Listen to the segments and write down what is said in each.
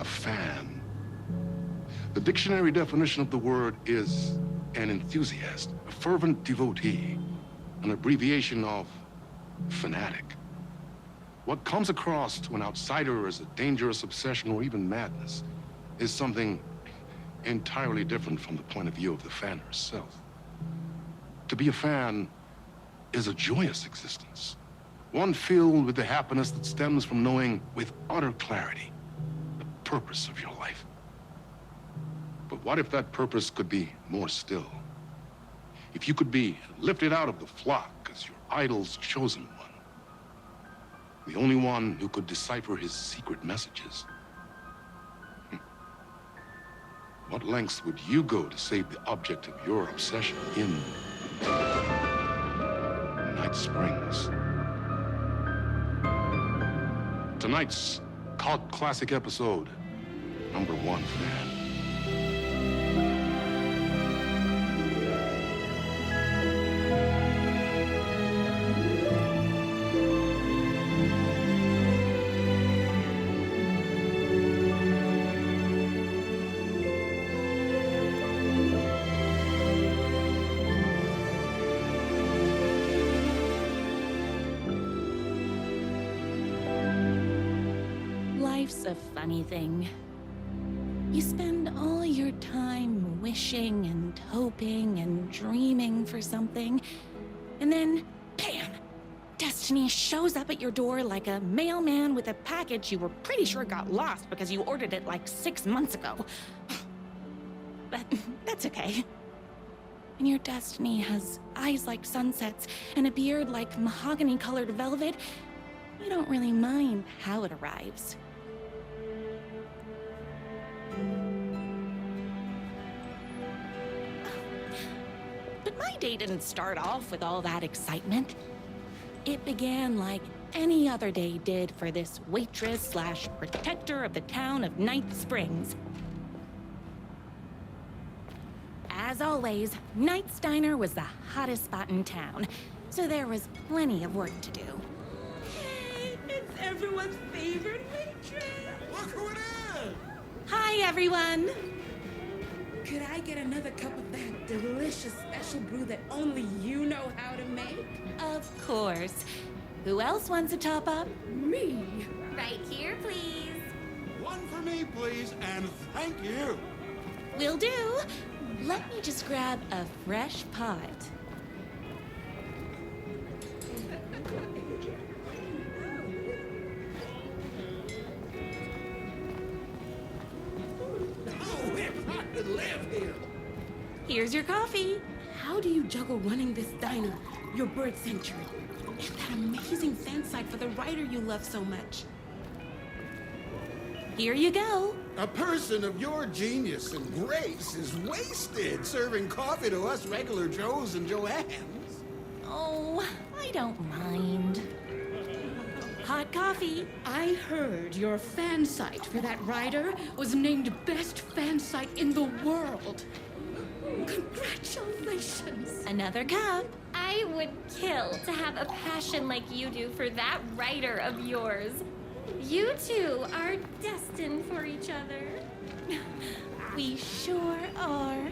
fan. The dictionary definition of the word is an enthusiast, a fervent devotee, an abbreviation of fanatic. What comes across to an outsider as a dangerous obsession or even madness is something entirely different from the point of view of the fan herself. To be a fan is a joyous existence, one filled with the happiness that stems from knowing with utter clarity the purpose of your life. But what if that purpose could be more still? If you could be lifted out of the flock as your idol's chosen one, the only one who could decipher his secret messages. What lengths would you go to save the object of your obsession in Night Springs? Tonight's cult classic episode, #1 fan. Life's a funny thing. You spend all your time wishing and hoping and dreaming for something, and then, bam! Destiny shows up at your door like a mailman with a package you were pretty sure got lost because you ordered it like 6 months ago. But that's okay. And your destiny has eyes like sunsets and a beard like mahogany-colored velvet. You don't really mind how it arrives. But my day didn't start off with all that excitement. It began like any other day did for this waitress/protector of the town of Night Springs. As always, Night's Diner was the hottest spot in town, so there was plenty of work to do. Hey, it's everyone's favorite waitress! Look who it is! Hi, everyone! Could I get another cup of that delicious special brew that only you know how to make? Of course. Who else wants a top-up? Me! Right here, please. One for me, please, and thank you. Will do. Let me just grab a fresh pot. Oh, if I could live here. Here's your coffee. How do you juggle running this diner, your bird sanctuary, and that amazing fan site for the writer you love so much? Here you go. A person of your genius and grace is wasted serving coffee to us regular Joes and Joannes. Oh, I don't mind. Hot coffee. I heard your fan site for that writer was named best fan site in the world. Congratulations. Another cup. I would kill to have a passion like you do for that writer of yours. You two are destined for each other. We sure are.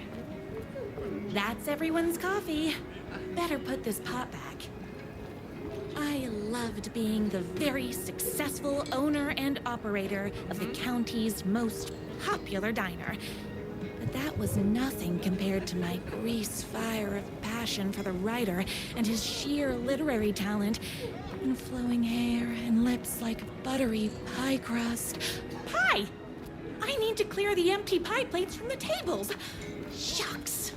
That's everyone's coffee. Better put this pot back. I loved being the very successful owner and operator of the county's most popular diner. But that was nothing compared to my grease fire of passion for the writer and his sheer literary talent and flowing hair and lips like buttery pie crust. Pie! I need to clear the empty pie plates from the tables. Shucks.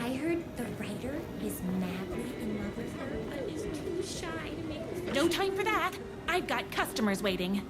I heard the writer is madly in love with her, but is too shy to make her. No time for that. I've got customers waiting.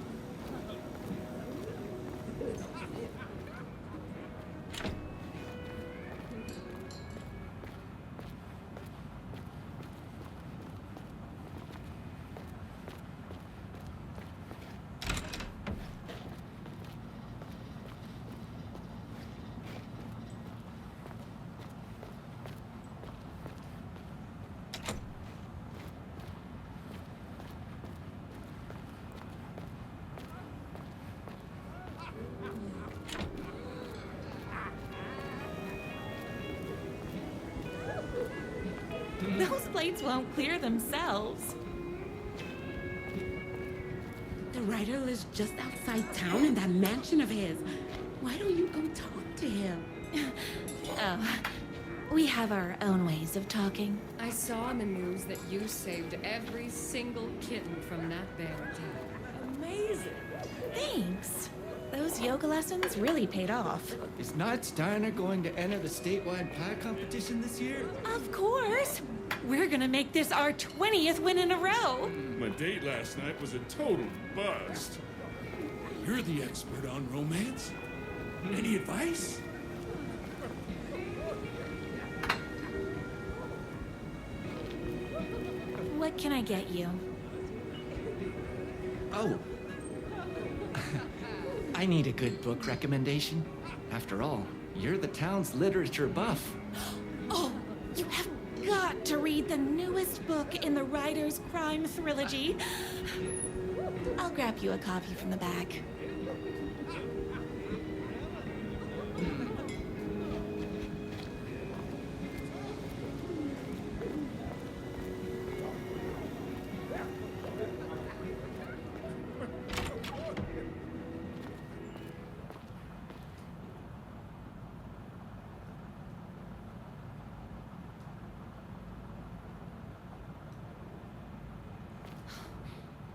plates won't clear themselves. The writer lives just outside town in that mansion of his. Why don't you go talk to him? Oh, we have our own ways of talking. I saw in the news that you saved every single kitten from that bear attack. Amazing. Thanks. Those yoga lessons really paid off. Is Knight's Diner going to enter the statewide pie competition this year? Of course. We're gonna make this our 20th win in a row. My date last night was a total bust. You're the expert on romance. Any advice? What can I get you? Oh. I need a good book recommendation. After all, you're the town's literature buff. Oh, you have got to read the newest book in the Writer's Crime Trilogy. I'll grab you a copy from the back.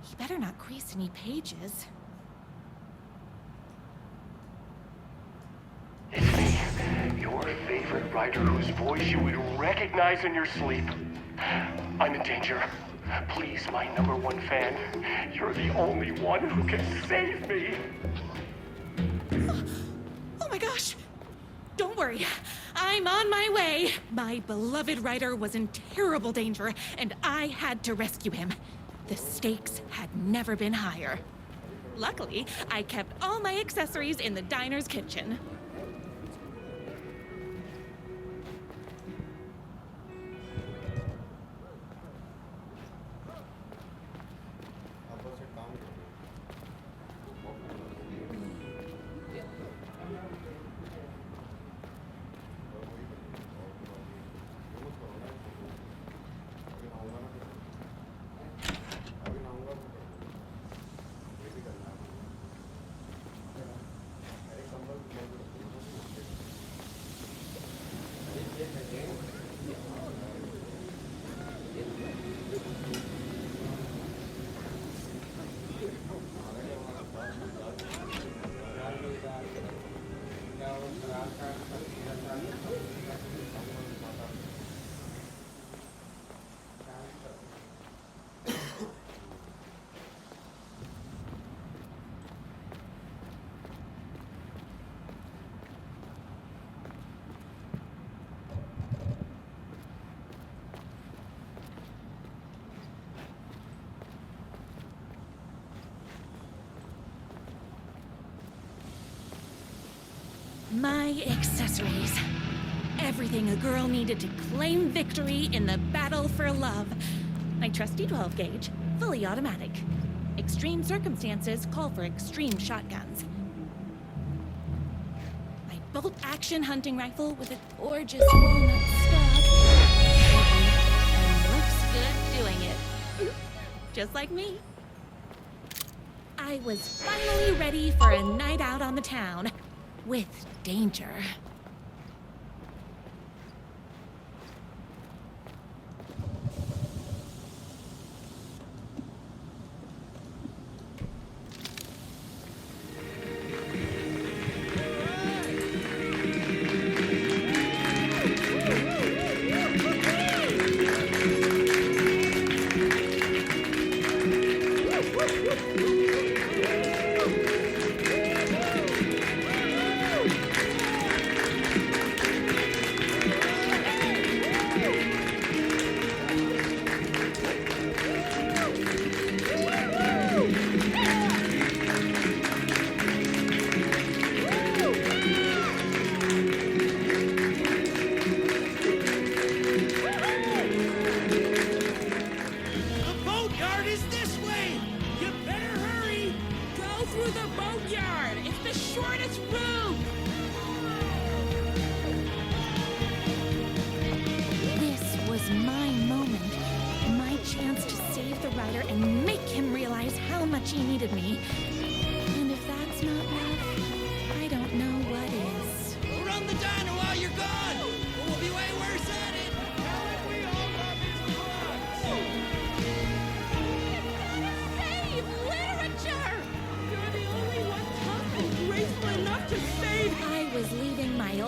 You better not crease any pages. It's me, your favorite writer whose voice you would recognize in your sleep. I'm in danger. Please, my #1 fan, you're the only one who can save me. Oh my gosh! Don't worry, I'm on my way. My beloved writer was in terrible danger, and I had to rescue him. The stakes had never been higher. Luckily, I kept all my accessories in the diner's kitchen. My accessories. Everything a girl needed to claim victory in the battle for love. My trusty 12 gauge, fully automatic. Extreme circumstances call for extreme shotguns. My bolt-action hunting rifle with a gorgeous walnut stock. And looks good doing it. Just like me. I was finally ready for a night out on the town. With danger.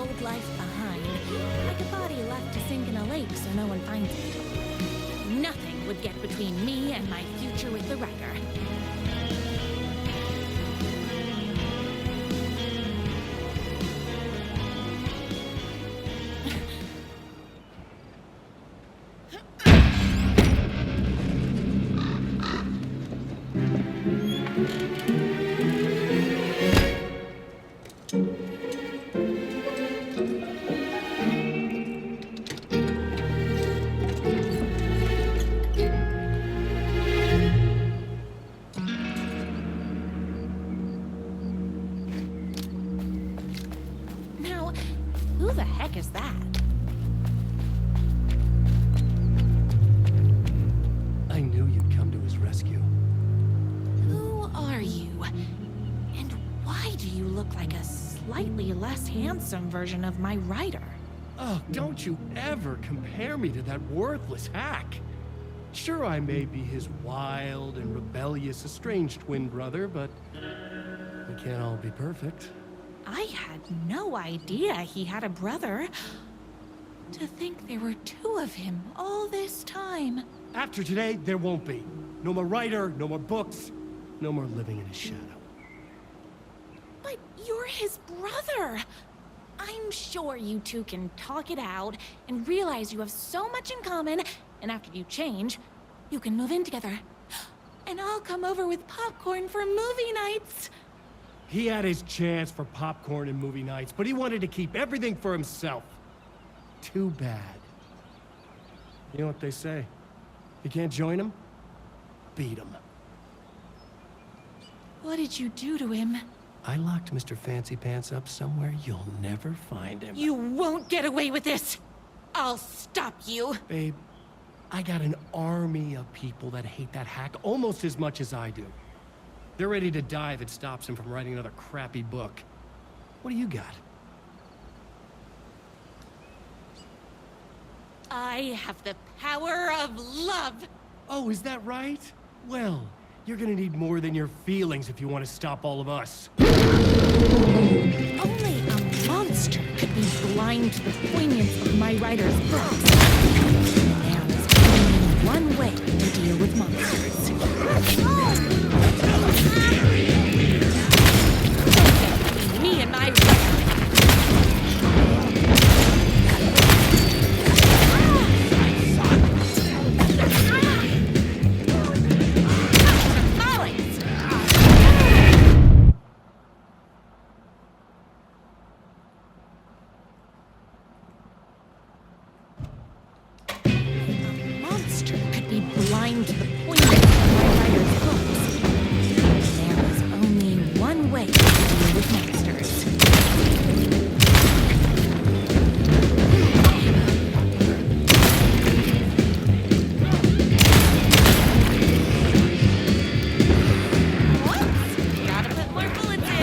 old life behind, like a body left to sink in a lake so no one finds it. Nothing would get between me and my future with the writer. Now, who the heck is that? I knew you'd come to his rescue. Who are you? And why do you look like a slightly less handsome version of my writer? Oh, don't you ever compare me to that worthless hack. Sure, I may be his wild and rebellious estranged twin brother, but we can't all be perfect. I had no idea he had a brother. To think there were two of him all this time. After today, there won't be. No more writer, no more books, no more living in his shadow. But you're his brother. I'm sure you two can talk it out and realize you have so much in common, and after you change, you can move in together. And I'll come over with popcorn for movie nights. He had his chance for popcorn and movie nights, but he wanted to keep everything for himself. Too bad. You know what they say? You can't join him? Beat him. What did you do to him? I locked Mr. Fancy Pants up somewhere you'll never find him. You won't get away with this. I'll stop you. Babe, I got an army of people that hate that hack almost as much as I do. They're ready to die if it stops him from writing another crappy book. What do you got? I have the power of love. Oh, is that right? Well, you're gonna need more than your feelings if you want to stop all of us. Only a monster could be blind to the poignance of my writer's books. There is only one way to deal with monsters. Me and my writer. Blind to the poignance of my writer's books. There is only one way to deal with monsters. Whoops! Gotta put more bullets in.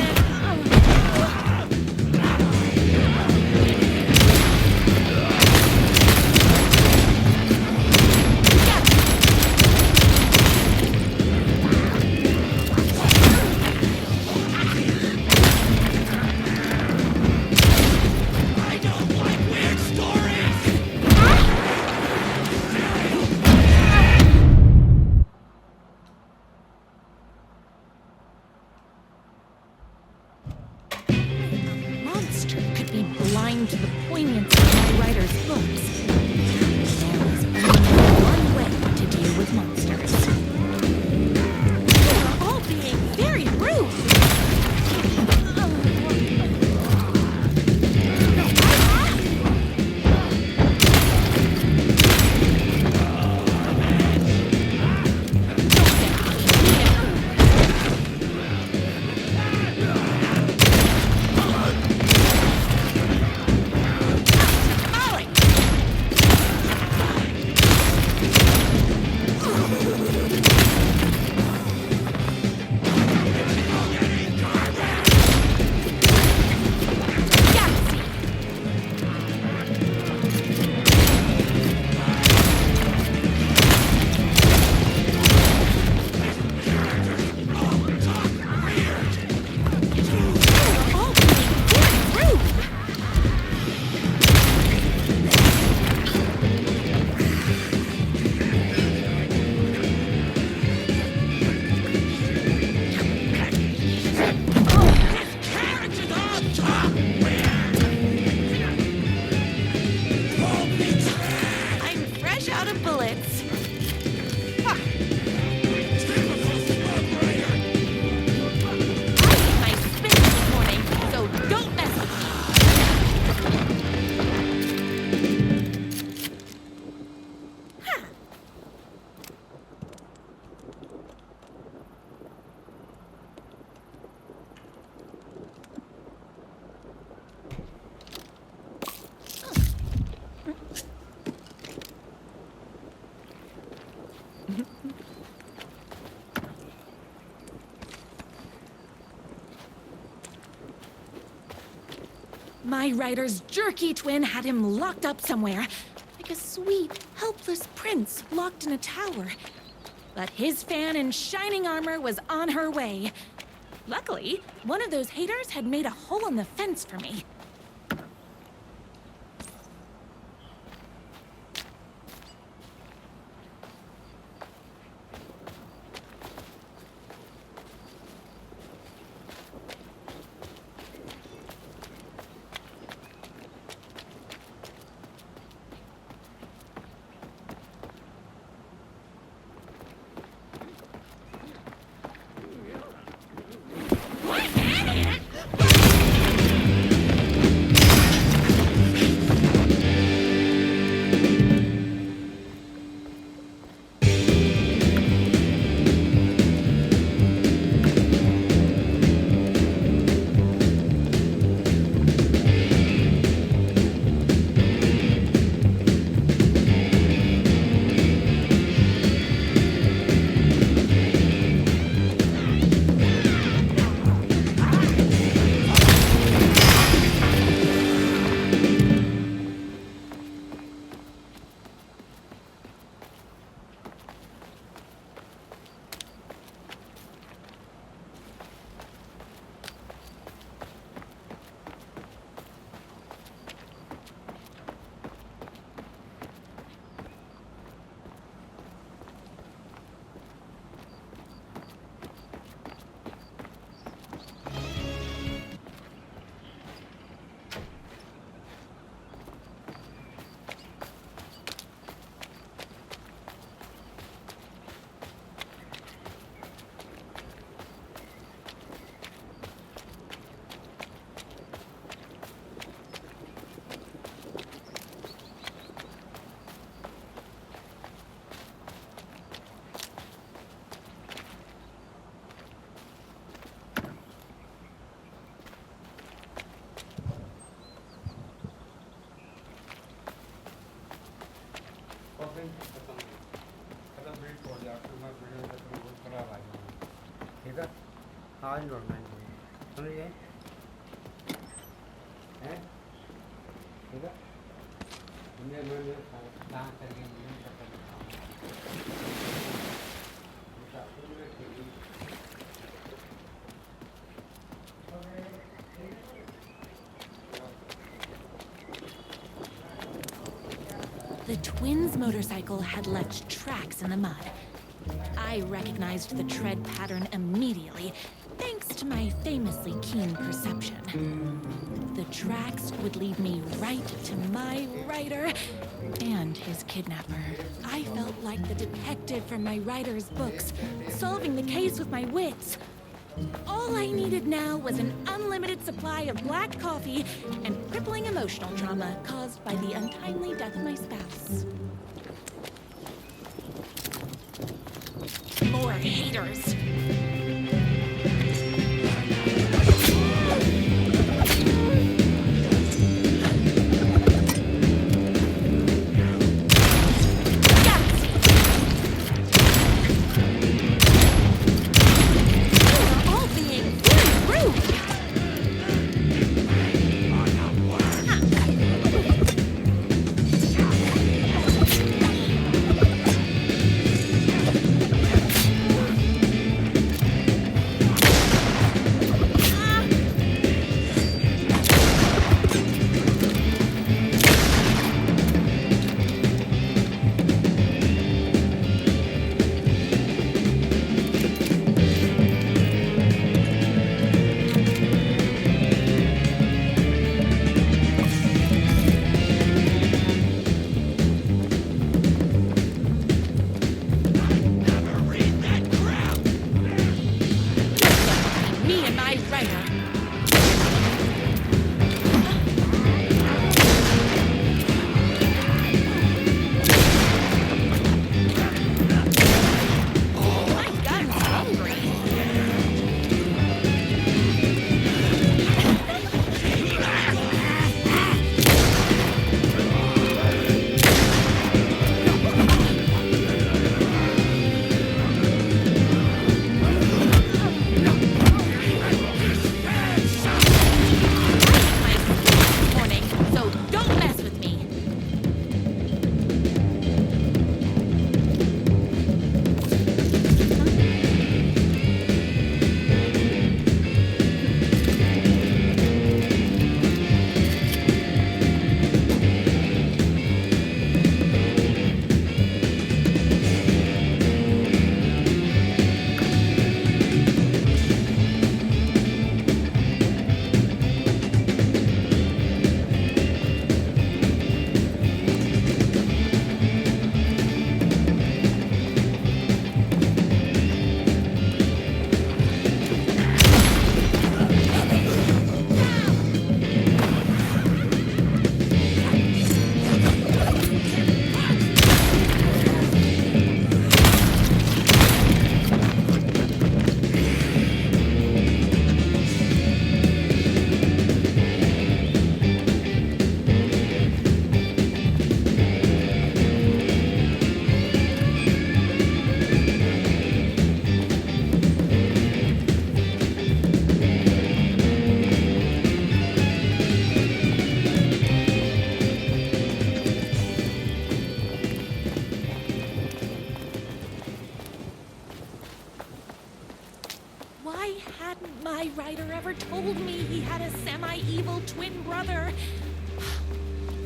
Blind to the poignance of my writer's books. There is only one way to deal with monsters. You're all being very rude. Molly! My writer's jerky twin had him locked up somewhere, like a sweet, helpless prince locked in a tower. But his fan in shining armor was on her way. Luckily, one of those haters had made a hole in the fence for me. ठीक है आज जोड़ना है समझिए हैं ठीक है मैं कहाँ करेंगे The twins' motorcycle had left tracks in the mud. I recognized the tread pattern immediately, thanks to my famously keen perception. The tracks would lead me right to my writer and his kidnapper. I felt like the detective from my writer's books, solving the case with my wits. All I needed now was an unlimited supply of black coffee and crippling emotional trauma caused by the untimely death of my spouse. More haters. brother.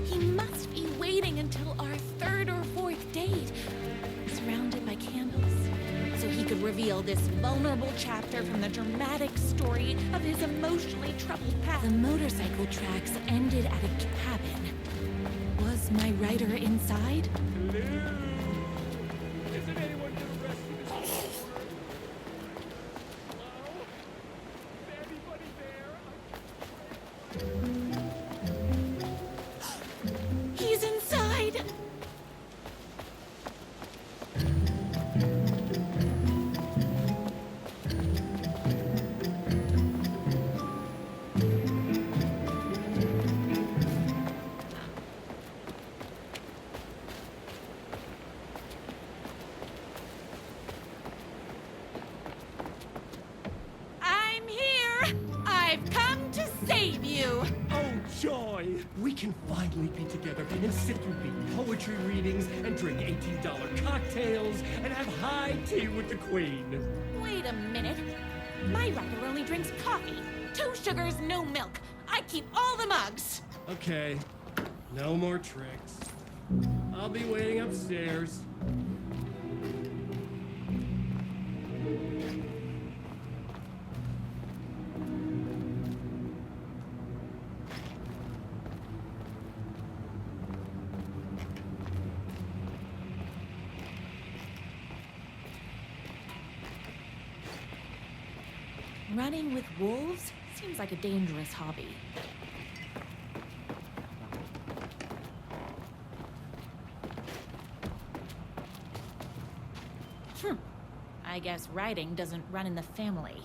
He must be waiting until our third or fourth date, surrounded by candles, so he could reveal this vulnerable chapter from the dramatic story of his emotionally troubled past. The motorcycle tracks ended at a cabin. Was my writer inside? Isn't anyone gonna rescue this? Hello? Is anybody there? He's inside! I'm here! I've come to save you! Oh, joy! We can finally be together and sit through big poetry readings and drink $18 cocktails and have high tea with the Queen. Wait a minute. My writer only drinks coffee. 2 sugars, no milk. I keep all the mugs. Okay, no more tricks. I'll be waiting upstairs. Running with wolves seems like a dangerous hobby. I guess riding doesn't run in the family.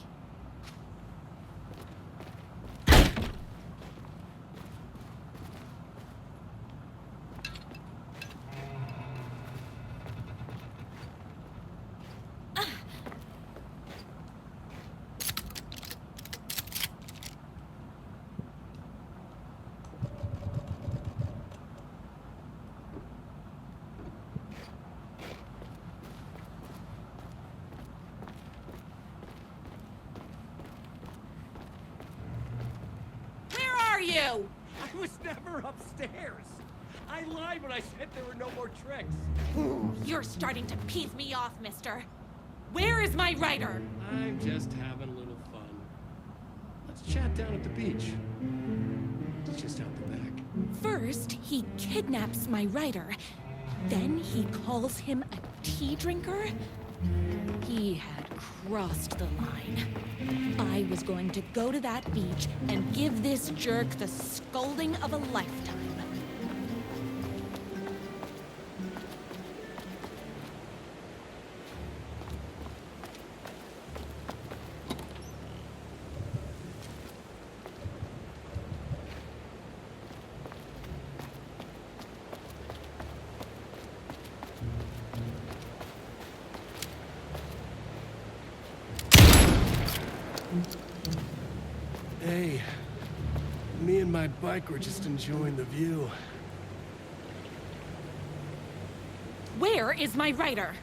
You? I was never upstairs. I lied when I said there were no more tricks. You're starting to piss me off, mister. Where is my writer? I'm just having a little fun. Let's chat down at the beach. It's just out the back. First, he kidnaps my writer. Then he calls him a tea drinker. He had crossed the line. I was going to go to that beach and give this jerk the scolding of a lifetime. Hey, me and my bike were just enjoying the view. Where is my writer?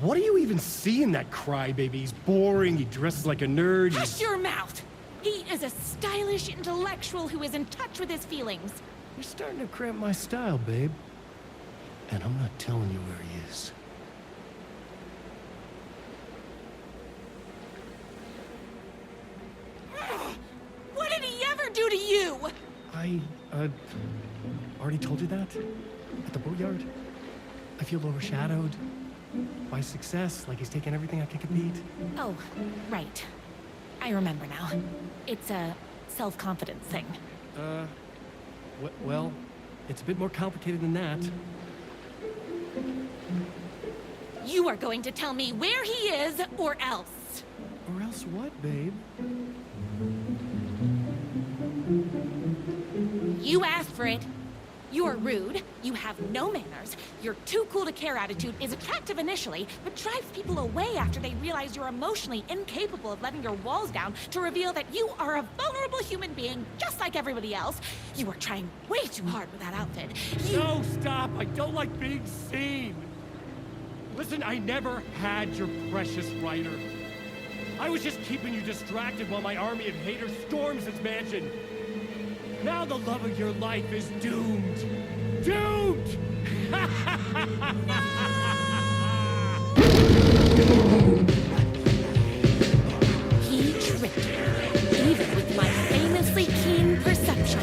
What do you even see in that crybaby? He's boring, he dresses like a nerd. Hush your mouth! He is a stylish intellectual who is in touch with his feelings. You're starting to cramp my style, babe. And I'm not telling you where he is. What did he ever do to you? I, already told you that? At the boatyard? I feel overshadowed by success, like he's taking everything I could beat. Oh, right. I remember now. It's a self-confidence thing. Well, it's a bit more complicated than that. You are going to tell me where he is, or else. Or else what, babe? You asked for it. You're rude, you have no manners, your too cool to care attitude is attractive initially, but drives people away after they realize you're emotionally incapable of letting your walls down to reveal that you are a vulnerable human being just like everybody else. You are trying way too hard with that outfit. No, stop! I don't like being seen! Listen, I never had your precious writer. I was just keeping you distracted while my army of haters storms this mansion. Now the love of your life is doomed. Doomed! He tricked me, even with my famously keen perception.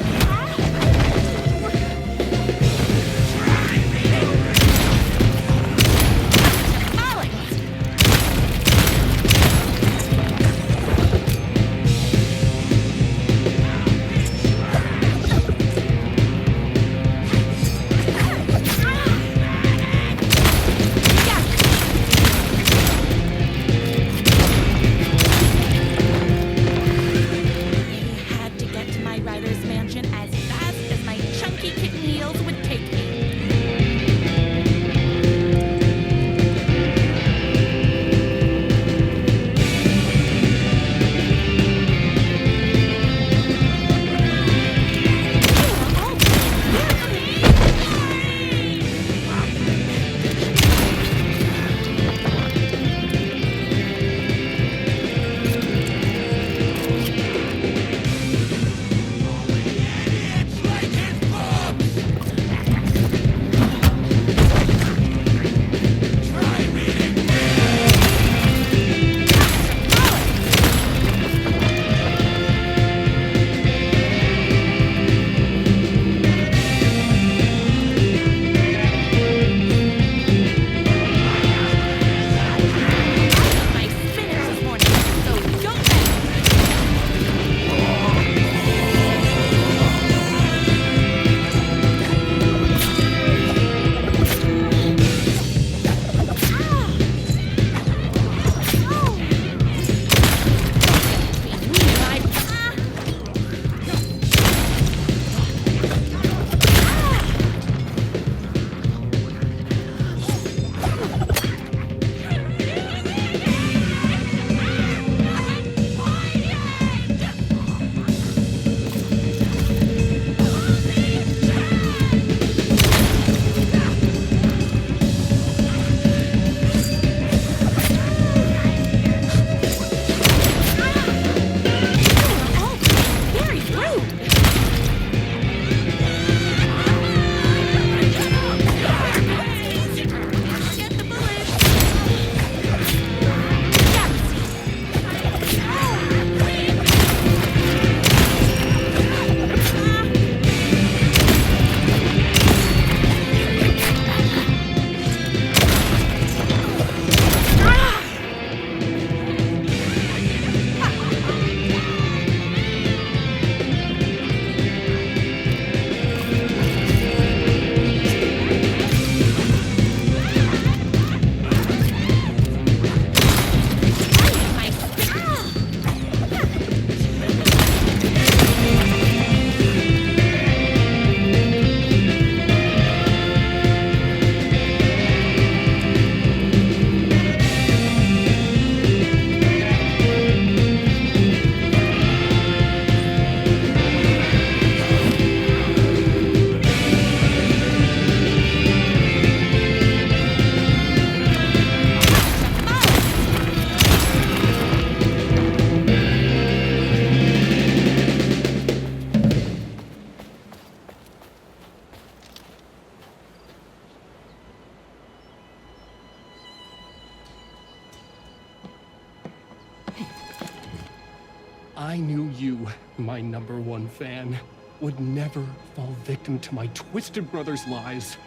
I knew you, my #1 fan, would never fall victim to my twisted brother's lies.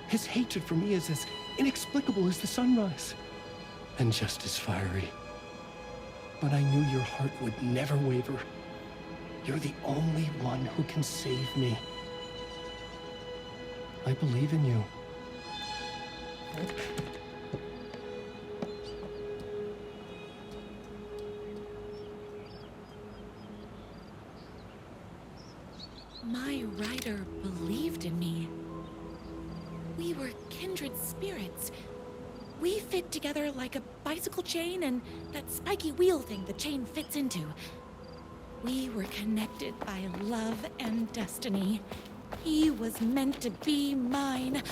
His hatred for me is as inexplicable as the sunrise, and just as fiery. But I knew your heart would never waver. You're the only one who can save me. I believe in you. My rider believed in me. We were kindred spirits. We fit together like a bicycle chain and that spiky wheel thing the chain fits into. We were connected by love and destiny. He was meant to be mine,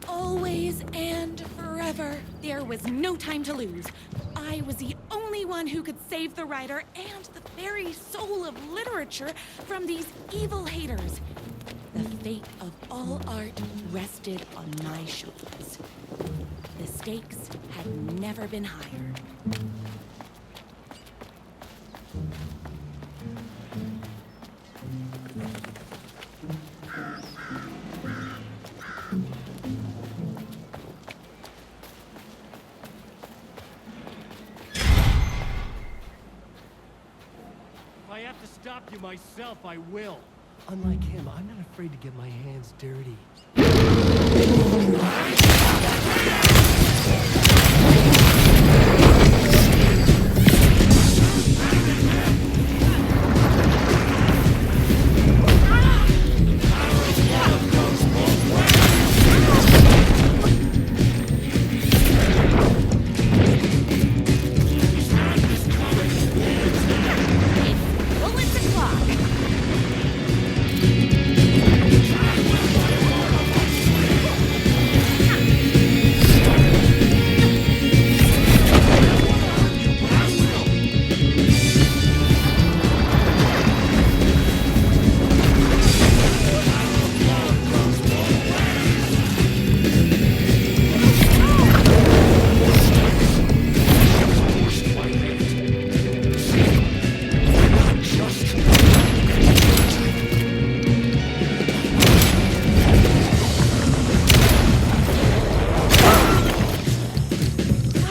always and forever. There was no time to lose. I was the only one who could save the writer and the very soul of literature from these evil haters. The fate of all art rested on my shoulders. The stakes had never been higher. If I have to stop you myself, I will. Unlike him, I'm not afraid to get my hands dirty. Bullets o'clock.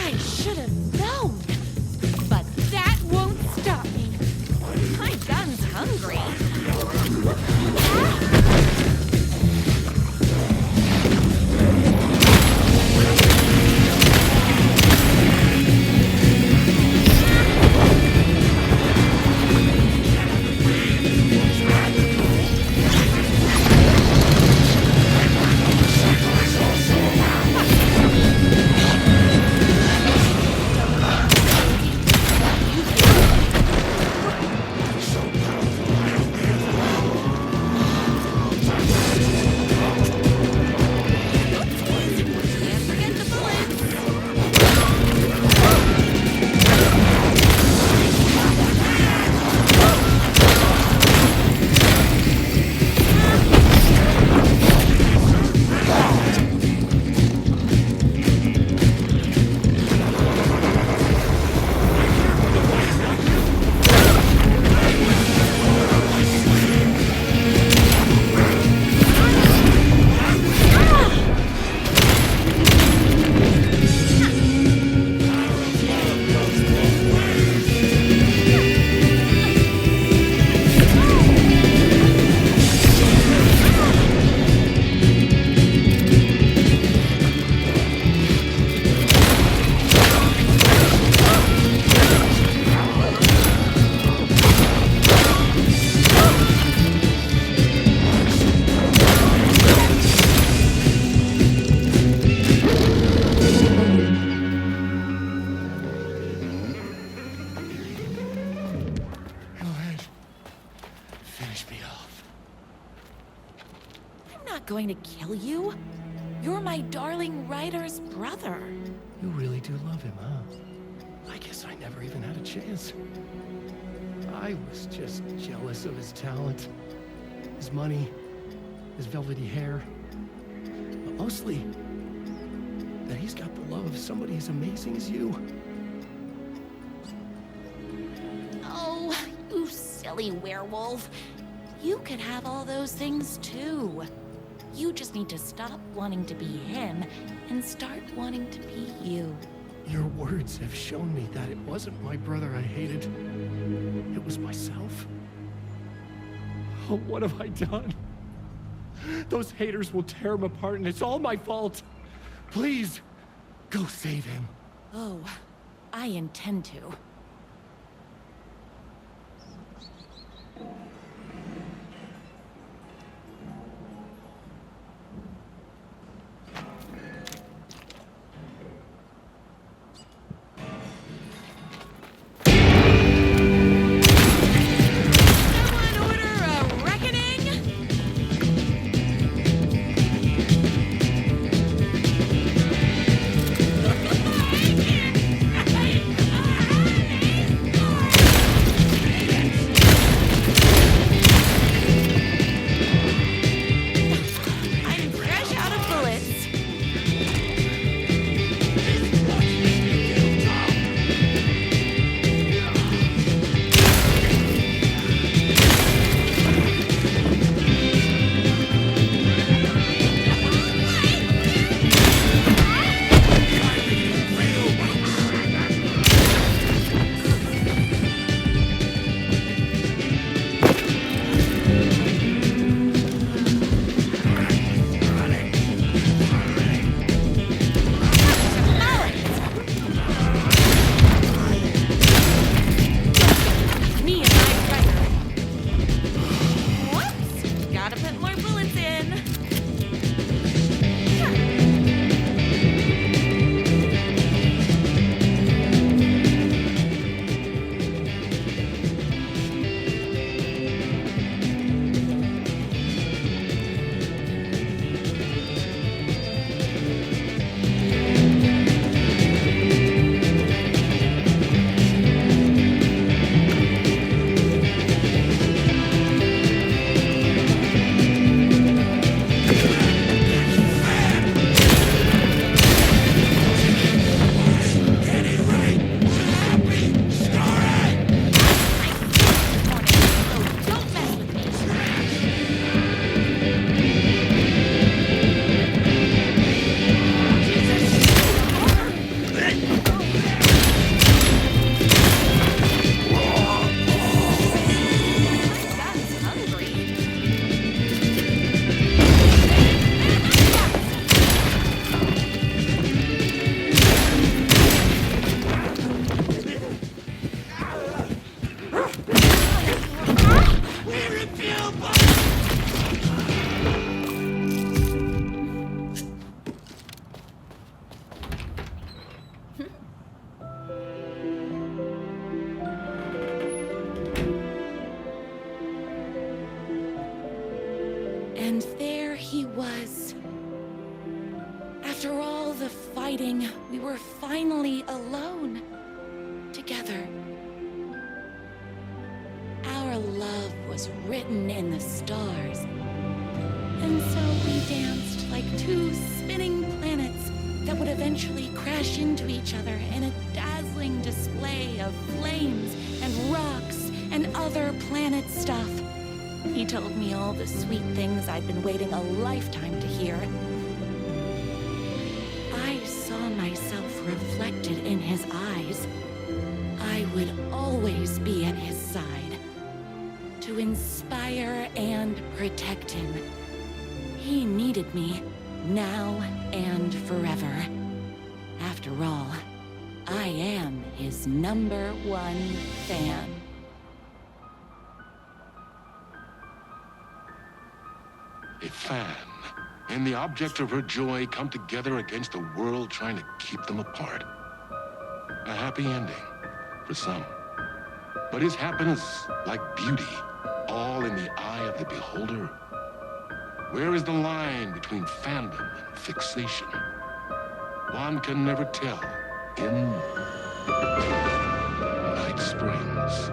I should have known. But that won't stop me. My gun's hungry. Can't forget the bullets. Go ahead. Finish me off. I'm not going to kill you. You're my darling writer's brother. You really do love him, huh? I guess I never even had a chance. I was just jealous of his talent, his money, his velvety hair. But mostly, that he's got the love of somebody as amazing as you. Oh, you silly werewolf. You could have all those things too. You just need to stop wanting to be him and start wanting to be you. Your words have shown me that it wasn't my brother I hated. It was myself. Oh, what have I done? Those haters will tear him apart, and it's all my fault. Please, go save him. Oh, I intend to. Someone order a reckoning? Get more bullets in. Don't mess with me. That's hungry. And there he was. After all the fighting, we were finally alone. Together. Our love was written in the stars. And so we danced like two spinning planets that would eventually crash into each other in a dazzling display of flames and rocks and other planet stuff. He told me all the sweet things I'd been waiting a lifetime to hear. I saw myself reflected in his eyes. I would always be at his side, to inspire and protect him. He needed me, now and forever. After all, I am his #1 fan. A fan and the object of her joy come together against a world trying to keep them apart. A happy ending for some. But is happiness, like beauty, all in the eye of the beholder? Where is the line between fandom and fixation? One can never tell in Night Springs.